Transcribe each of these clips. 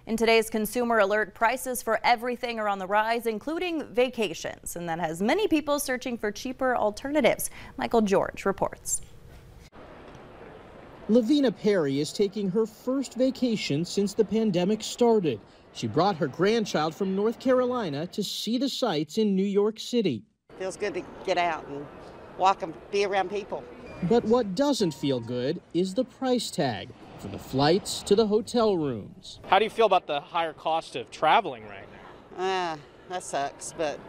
In today's Consumer Alert, prices for everything are on the rise, including vacations, and that has many people searching for cheaper alternatives. Michael George reports. Lavina Perry is taking her first vacation since the pandemic started. She brought her grandchild from North Carolina to see the sights in New York City. Feels good to get out and walk and be around people. But what doesn't feel good is the price tag for the flights to the hotel rooms. How do you feel about the higher cost of traveling right now? That sucks, but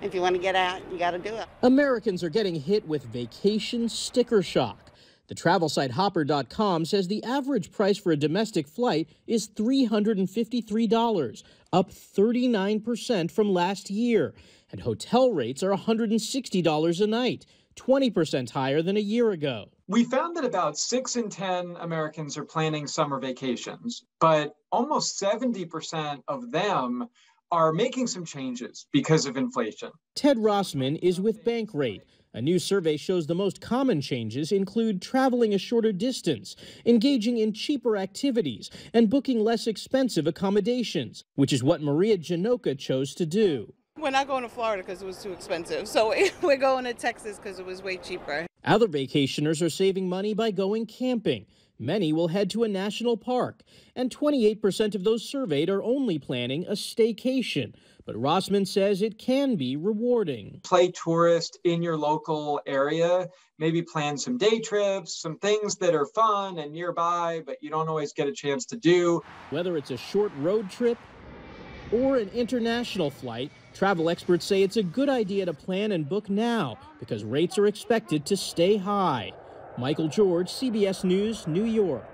if you want to get out, you got to do it. Americans are getting hit with vacation sticker shock. The travel site Hopper.com says the average price for a domestic flight is $353, up 39% from last year. And hotel rates are $160 a night, 20% higher than a year ago. We found that about 6 in 10 Americans are planning summer vacations, but almost 70% of them are making some changes because of inflation. Ted Rossman is with Bankrate. A new survey shows the most common changes include traveling a shorter distance, engaging in cheaper activities, and booking less expensive accommodations, which is what Maria Janoka chose to do. We're not going to Florida because it was too expensive, so we're going to Texas because it was way cheaper. Other vacationers are saving money by going camping. Many will head to a national park, and 28% of those surveyed are only planning a staycation. But Rossman says it can be rewarding. Play tourist in your local area, maybe plan some day trips, some things that are fun and nearby, but you don't always get a chance to do. Whether it's a short road trip or an international flight, travel experts say it's a good idea to plan and book now because rates are expected to stay high. Michael George, CBS News, New York.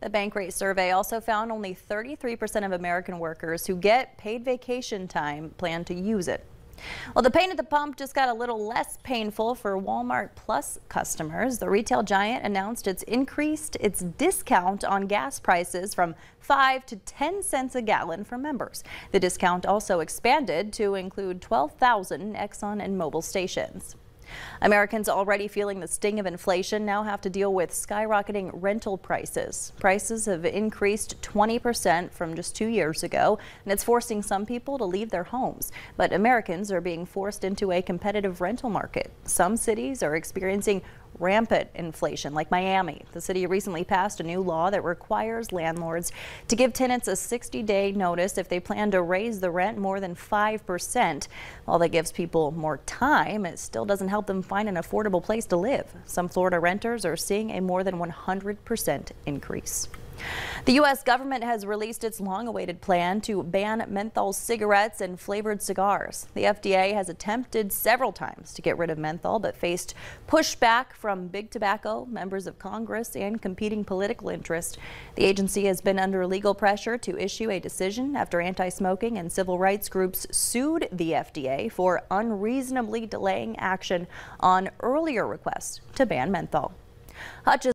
The Bankrate survey also found only 33% of American workers who get paid vacation time plan to use it. Well, the pain at the pump just got a little less painful for Walmart Plus customers. The retail giant announced it's increased its discount on gas prices from 5 to 10 cents a gallon for members. The discount also expanded to include 12,000 Exxon and Mobil stations. Americans already feeling the sting of inflation now have to deal with skyrocketing rental prices. Prices have increased 20% from just 2 years ago, and it's forcing some people to leave their homes. But Americans are being forced into a competitive rental market. Some cities are experiencing rampant inflation, like Miami. The city recently passed a new law that requires landlords to give tenants a 60-day notice if they plan to raise the rent more than 5%. While that gives people more time, it still doesn't help them find an affordable place to live. Some Florida renters are seeing a more than 100% increase. The U.S. government has released its long-awaited plan to ban menthol cigarettes and flavored cigars. The FDA has attempted several times to get rid of menthol, but faced pushback from big tobacco, members of Congress, and competing political interests. The agency has been under legal pressure to issue a decision after anti-smoking and civil rights groups sued the FDA for unreasonably delaying action on earlier requests to ban menthol. Hutchins